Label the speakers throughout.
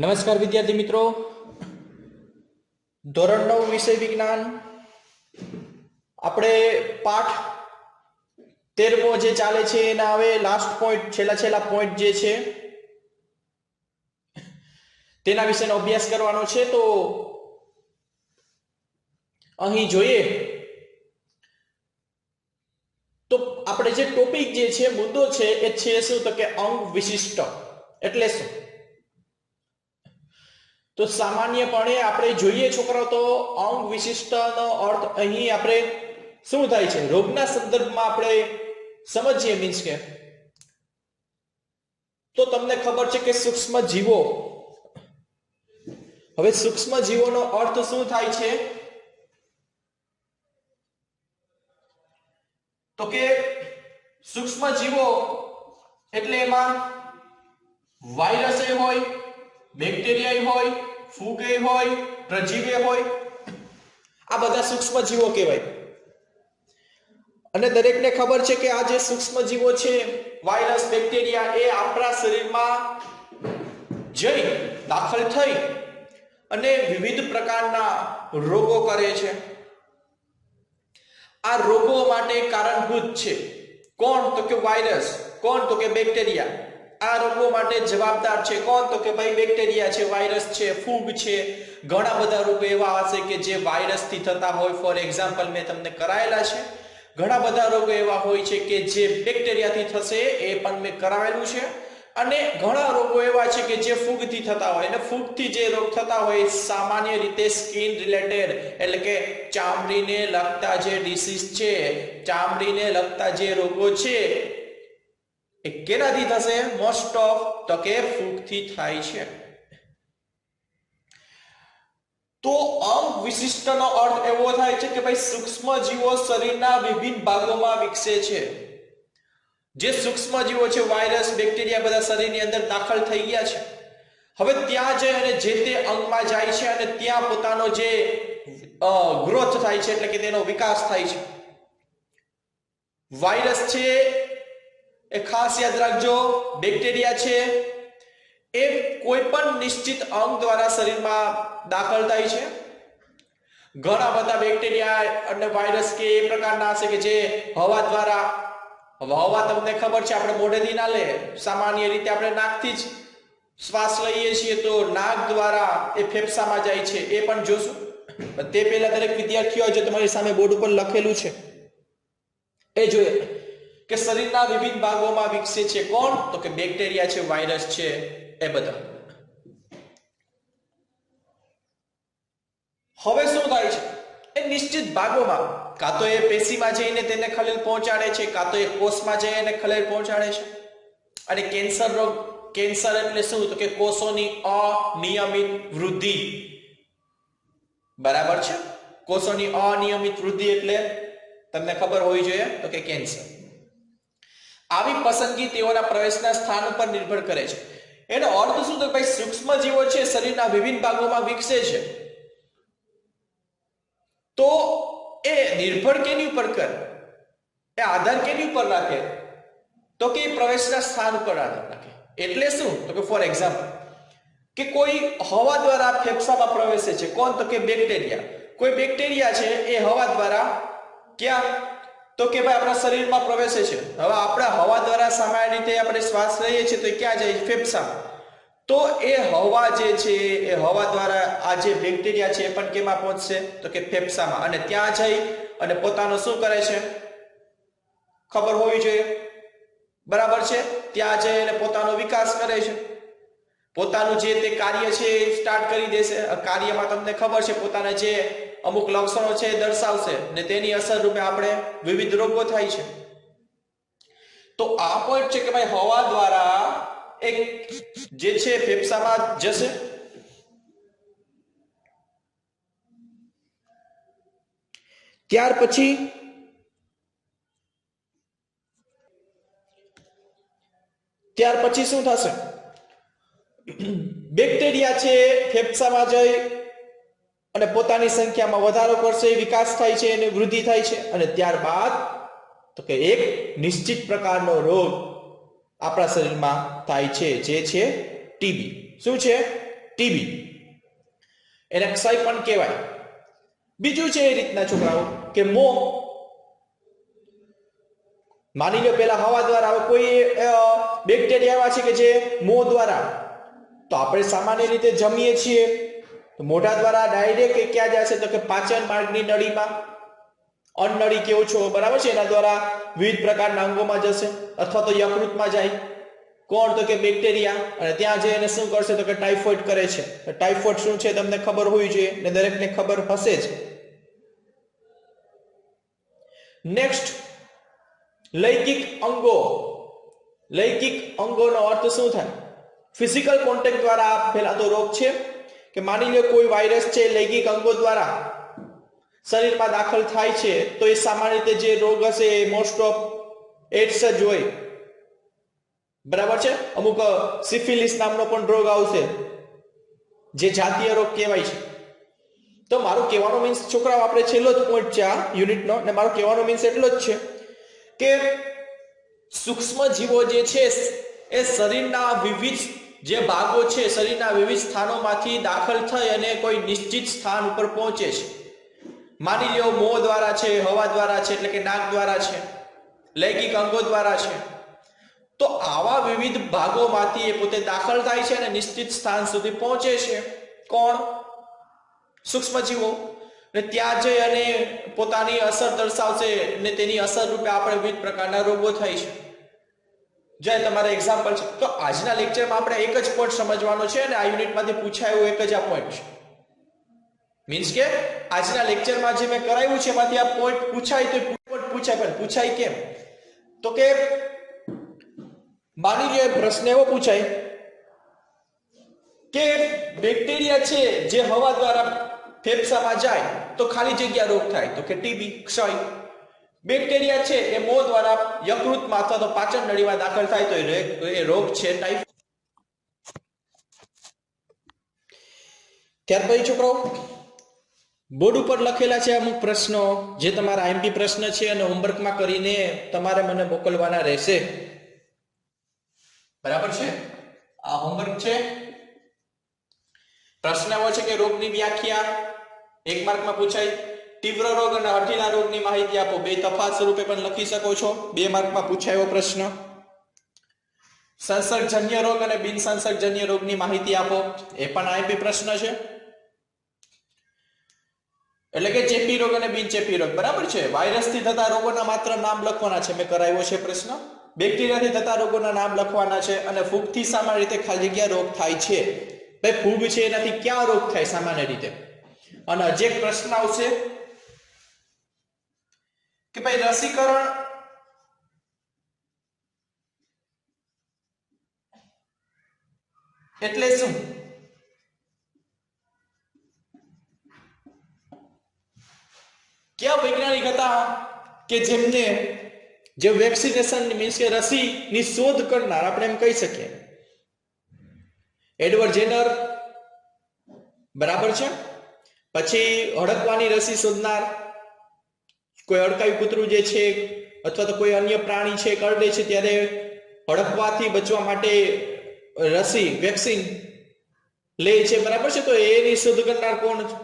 Speaker 1: નમસ્કાર વિદ્યાર્થી મિત્રો, ધોરણ 9 વિષય વિજ્ઞાન આપણે પાઠ 13મો જે ચાલે છે એના હવે લાસ્ટ પોઈન્ટ છેલ્લા પોઈન્ટ જે છે તેના વિશેનો અભ્યાસ કરવાનો છે। તો અહીં જોઈએ તો આપણે જે ટોપિક જે છે મુદ્દો છે એ છે શું તો કે અંગ વિશિષ્ટ એટલે શું। તો સામાન્યપણે આપણે જોઈએ છોકરાઓ તો અંગ વિશિષ્ટનો અર્થ અહીં આપણે શું થાય છે રોગના સંદર્ભમાં આપણે સમજીએ મીન્સ કે તો તમને ખબર છે કે સૂક્ષ્મ જીવો, હવે સૂક્ષ્મ જીવોનો અર્થ શું થાય છે તો કે સૂક્ષ્મ જીવો એટલે એમાં વાયરસ હોય, બેક્ટેરિયા હોય, ફૂગ હોય, પ્રજીવી હોય, આ બધા સૂક્ષ્મ જીવો કહેવાય। અને દરેકને ખબર છે કે આ જે સૂક્ષ્મ જીવો છે વાયરસ, બેક્ટેરિયા એ આપણા શરીરમાં જઈ દાખલ થઈ અને વિવિધ પ્રકારના રોગો કરે છે। આ રોગો માટે કારણભૂત છે કોણ તો કે વાયરસ, કોણ તો કે બેક્ટેરિયા। આ રોગો માટે જવાબદાર છે કોણ તો કે ભાઈ બેક્ટેરિયા છે, વાયરસ છે, ફૂગ છે। ઘણા બધા રોગો એવા હશે કે જે વાયરસથી થતા હોય, ફોર એક્ઝામ્પલ મેં તમને કરાયેલા છે। ઘણા બધા રોગો એવા હોય છે કે જે બેક્ટેરિયાથી થશે, એ પણ મેં કરાવેલું છે। અને ઘણા રોગો એવા છે કે જે ફૂગથી થતા હોય, અને ફૂગથી જે રોગ થતા હોય સામાન્ય રીતે સ્કિન રિલેટેડ એટલે કે ચામડીને લગતા જે ડિસીઝ છે, ચામડીને લગતા જે રોગો છે એ કેનાથી થશે? મોસ્ટ ઓફ તો કે ફૂગથી થાય છે। તો અંગ વિશિષ્ટનો અર્થ એવો થાય છે કે ભાઈ સૂક્ષ્મ જીવો શરીરના વિભિન્ન ભાગોમાં વિકસે છે। જે સૂક્ષ્મ જીવો છે વાયરસ, બેક્ટેરિયા બધા શરીરની અંદર દાખલ થઈ ગયા છે, હવે ત્યાં જઈ અને જે તે અંગમાં જાય છે અને ત્યાં પોતાનો જે ગ્રોથ થાય છે એટલે કે તેનો વિકાસ થાય છે। વાયરસ છે એ ખાસ યાદ રાખજો, બેક્ટેરિયા છે એ કોઈ પણ નિશ્ચિત અંગ દ્વારા શરીરમાં દાખલ થાય છે। ઘણા બધા બેક્ટેરિયા અને વાયરસ કે એ પ્રકારના હશે કે જે હવા દ્વારા, હવા તમને ખબર છે આપણે મોઢેથી ના લે, સામાન્ય રીતે આપણે નાકથી જ શ્વાસ લઈએ છીએ, તો નાક દ્વારા એ ફેફસામાં જાય છે, એ પણ જોશું। તે પહેલા દરેક વિદ્યાર્થીઓ જે તમારી સામે બોર્ડ ઉપર લખેલું છે એ જોઈએ કે શરીરના વિવિધ ભાગોમાં વિકસે છે કોણ તો કે બેક્ટેરિયા છે, વાયરસ છે, એ બધા। હવે શું થાય છે એ નિશ્ચિત ભાગોમાં કાં તો એ પેશીમાં જઈને તેને ખલેલ પહોંચાડે છે, કાં તો એ કોષમાં જઈને એને ખલેલ પહોંચાડે છે। અને કેન્સર રોગ, કેન્સર એટલે શું તો કે કોષોની અનિયમિત વૃદ્ધિ, બરાબર છે? કોષોની અનિયમિત વૃદ્ધિ એટલે તમને ખબર હોવી જોઈએ તો કે કેન્સર। આવી પસંદગી તેઓના પ્રવેશના સ્થાન ઉપર નિર્ભર કરે છે। એનો અર્થ શું તો ભાઈ સૂક્ષ્મ જીવો છે શરીરના વિભિન્ન ભાગોમાં વિકસે છે, તો એ નિર્ભર કેની ઉપર કરે, એ આધાર કેની ઉપર રાખે તો કે પ્રવેશના સ્થાન ઉપર આધાર રાખે। એટલે શું તો કે ફોર એક્ઝામ્પલ કે કોઈ હવા દ્વારા ફેફસામાં પ્રવેશે છે કોણ તો કે બેક્ટેરિયા, કોઈ બેક્ટેરિયા છે એ હવા દ્વારા ક્યાં તો કે ભાઈ આપણા શરીરમાં પ્રવેશે છે। હવે આપણે હવા દ્વારા સામાન્ય રીતે આપણે શ્વાસ લઈએ છીએ તો ક્યાં જાય? ફેફસામાં। તો એ હવા જે છે એ હવા દ્વારા આ જે બેક્ટેરિયા છે એ પણ કેમાં પહોંચશે તો કે ફેફસામાં, અને ત્યાં જઈ અને પોતાનો શું કરે છે ખબર હોવી જોઈએ, બરાબર છે? ત્યાં જઈ અને પોતાનો વિકાસ કરે છે, પોતાનું જે તે કાર્ય છે એ સ્ટાર્ટ કરી દેશે। કાર્યમાં તમને ખબર છે પોતાના જે અમુક લક્ષણો છે એ દર્શાવશે ને તેની અસર રૂપે આપણે વિવિધ રોગો થાય છે। તો આ પોઈન્ટ છે કે ભાઈ હવા દ્વારા એક જે છે ફેફસામાં જશે, ત્યાર પછી શું થશે? બેક્ટેરિયા છે ફેફસામાં જઈ અને પોતાની સંખ્યામાં વધારો કરશે, વિકાસ થાય છે અને વૃદ્ધિ થાય છે, અને ત્યારબાદ તો કે એક નિશ્ચિત પ્રકારનો રોગ આપણા શરીરમાં થાય છે જે છે ટીબી। શું છે? ટીબી, એને ક્ષય પણ કહેવાય. બીજું છે એ રીતના છોકરાઓ કે મોં, માની લો પેલા હવા દ્વારા, કોઈ બેક્ટેરિયા એવા છે કે જે મોં દ્વારા, તો આપણે સામાન્ય રીતે જમીએ છીએ તો મોઢા દ્વારા ડાયરેક્ટ ક્યાં જશે તો કે પાચન માર્ગની નળીમાં, અન્નનળી કેવો છો બરાબર છે, એના દ્વારા વિવિધ પ્રકારના અંગોમાં જશે અથવા તો યકૃતમાં જાય. કોણ તો કે બેક્ટેરિયા, અને ત્યાં જઈને શું કરશે તો કે ટાઇફોઇડ કરે છે. ટાઇફોઇડ શું છે તમને ખબર હોવી જોઈએ ને દરેકને ખબર હશે જ. નેક્સ્ટ, લૈંગિક અંગો. લૈંગિક અંગોનો અર્થ શું થાય? ફિઝિકલ કોન્ટેક્ટ દ્વારા ફેલાતો રોગ છે કે માની લો કોઈ વાયરસ છે લૈંગિક અંગો દ્વારા શરીરમાં દાખલ થાય છે તો એ સામાન્ય રીતે જે રોગ હશે એ મોસ્ટ ઓફ એડ્સ જ હોય, બરાબર છે. અમુક સિફિલિસ નામનો પણ રોગ આવશે જે જાતીય રોગ કહેવાય છે. તો મારું કહેવાનો મીન્સ છોકરાઓ, આપણે છેલ્લો જ પોઈન્ટ છે આ યુનિટનો, અને મારું કહેવાનો મીન્સ એટલો જ છે કે સૂક્ષ્મ જીવો જે છે એ શરીરના વિવિધ જે ભાગો છે, શરીરના વિવિધ સ્થાનોમાંથી દાખલ થઈ અને કોઈ નિશ્ચિત સ્થાન ઉપર પહોંચે છે. માની લો મોં દ્વારા છે, હવા દ્વારા છે એટલે કે નાક દ્વારા છે, લૈંગિક અંગો દ્વારા છે. તો આવા વિવિધ ભાગોમાંથી એ પોતે દાખલ થાય છે અને નિશ્ચિત સ્થાન સુધી પહોંચે છે. કોણ? સૂક્ષ્મજીવો. ને ત્યાં જઈ અને પોતાની અસર દર્શાવશે ને તેની અસર રૂપે આપણે વિવિધ પ્રકારના રોગો થાય છે. જે તમારા એક્ઝામ્પલ છે. તો આજના લેક્ચરમાં આપણે એક જ પોઈન્ટ સમજવાનો છે અને આ યુનિટમાંથી પૂછાયું એક જ આ પોઈન્ટ છે. મીન્સ કે આજના લેક્ચરમાં જે મેં કરાવ્યું છે એમાંથી આ પોઈન્ટ પૂછાય તો પૂછાય, પણ પૂછાય કેમ તો કે માની લો પ્રશ્ન એવો પૂછાય કે બેક્ટેરિયા છે જે હવા દ્વારા ફેફસામાં જાય તો ખાલી જગ્યા રોગ થાય તો કે ટીબી, ક્ષય. બેક્ટેરિયા છે એ મોં દ્વારા યકૃતમાં અથવા તો પાચન નળીમાં દાખલ થાય તો એ રોગ છે ટાઇફોઇડ. ત્યાર પછી છોકરાઓ બોર્ડ ઉપર લખેલા છે અમુક પ્રશ્નો જે તમારા આઈએમપી પ્રશ્ન છે અને હોમવર્કમાં કરીને તમારે મને મોકલવાના રહેશે, બરાબર છે. આ હોમવર્ક છે. પ્રશ્ન એવો છે કે રોગની વ્યાખ્યા 1 માર્કમાં પૂછાય. તીવ્ર રોગ અને હઠીલા રોગની માહિતી આપો. 2 તફાત સ્વરૂપે પણ લખી શકો છો. 2 માર્કમાં પૂછાયો પ્રશ્ન. સંસર્ગજન્ય રોગ અને બિનસંસર્ગજન્ય રોગની માહિતી આપો. એ પણ આઈએમપી પ્રશ્ન છે. એટલે કે ચેપી રોગ અને બિનચેપી રોગ, બરાબર છે. વાયરસથી થતા રોગોના માત્ર નામ લખવાના છે, મેં કરાવ્યો છે પ્રશ્ન. બેક્ટેરિયાથી થતા રોગોના નામ લખવાના છે અને ફૂગથી સામાન્ય રીતે ખાલી જગ્યા રોગ થાય છે. ભાઈ ફૂગ છે એનાથી ક્યાં રોગ થાય સામાન્ય રીતે? અને હજી એક પ્રશ્ન આવશે કે ભાઈ રસીકરણ એટલે શું? ક્યાં વૈજ્ઞાનિક હતા કે જેમને જે વેક્સિનેશન મીન્સ કે રસીની શોધ કરનાર આપણે એમ કહી શકીએ? એડવર્ડ જેનર, બરાબર છે. પછી હડકવાની રસી શોધનાર, કોઈ અડકાયું કૂતરું જે છે અથવા તો કોઈ અન્ય પ્રાણી છે કરડે છે ત્યારે હડકવાથી બચવા માટે રસી વેક્સિન લે છે, બરાબર છે. તો એની શોધ કરનાર કોણ છે?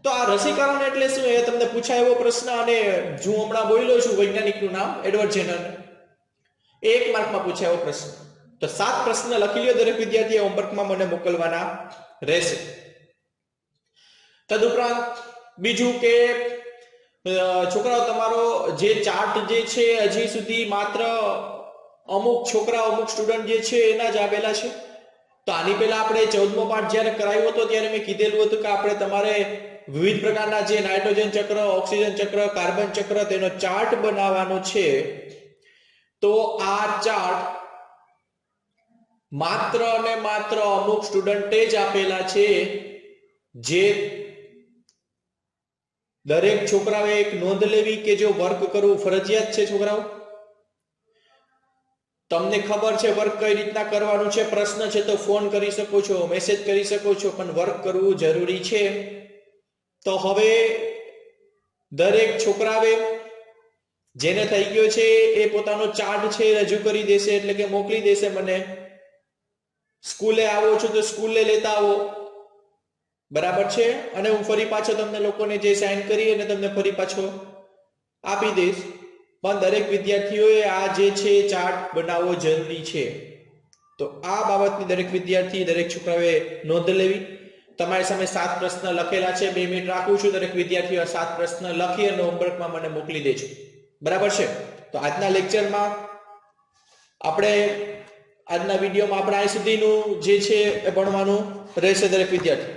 Speaker 1: તો આ રસીકરણ એટલે શું એ તમને પૂછાય એવો પ્રશ્ન, અને હું હમણાં બોલ્યો છું વૈજ્ઞાનિકનું નામ એડવર્ડ જેનર, એ 1 માર્કમાં પૂછાય એવો પ્રશ્ન. તો 7 પ્રશ્ન લખી લ્યો દરેક વિદ્યાર્થીએ, હોમવર્કમાં મને મોકલવાના રહેશે. તદુપરાંત બીજું કે છોકરાઓ તમારો જે ચાર્ટ જે છે હજી સુધી માત્ર અમુક છોકરા અમુક સ્ટુડન્ટ જે છે એના જ આવેલા છે. તો આની પહેલા આપણે 14મો પાઠ જ્યારે કરાવ્યો હતો ત્યારે મેં કીધેલું હતું કે આપણે તમારે વિવિધ પ્રકારના જે નાઇટ્રોજન ચક્ર, ઓક્સિજન ચક્ર, કાર્બન ચક્ર તેનો ચાર્ટ બનાવવાનો છે. તો આ ચાર્ટ માત્ર અને માત્ર અમુક સ્ટુડન્ટે જ આપેલા છે, જે દરેક છોકરાએ એક નોંધ લેવી કે જો વર્ક કરવું ફરજિયાત છે. છોકરાઓ તમને ખબર છે વર્ક કઈ રીતના કરવાનું છે. પ્રશ્ન છે તો ફોન કરી શકો છો, મેસેજ કરી શકો છો, પણ વર્ક કરવું જરૂરી છે. તો હવે દરેક છોકરાએ જેને થઈ ગયો છે એ પોતાનો ચાર્ટ છે રજૂ કરી દેશે, એટલે કે મોકલી દેશે મને. સ્કૂલે આવો છો તો સ્કૂલે લેતા આવો, બરાબર છે. અને હું ફરી પાછો તમને લોકોને જે સાઇન કરી અને તમને ફરી પાછો આપી દઈશ. પણ દરેક વિદ્યાર્થીઓએ આ જે છે ચાર્ટ બનાવવો જરૂરી છે. તો આ બાબતની દરેક વિદ્યાર્થી, દરેક છોકરાઓએ નોંધ લેવી. તમારી સામે 7 પ્રશ્ન લખેલા છે. 2 મિનિટ રાખું છું. દરેક વિદ્યાર્થીઓ 7 પ્રશ્ન લખી અને હોમવર્કમાં મને મોકલી દેજો, બરાબર છે. તો આજના લેક્ચરમાં આપણે આજના વિડીયોમાં આપણે અહીં સુધીનું જે છે એ ભણવાનું રહેશે દરેક વિદ્યાર્થી.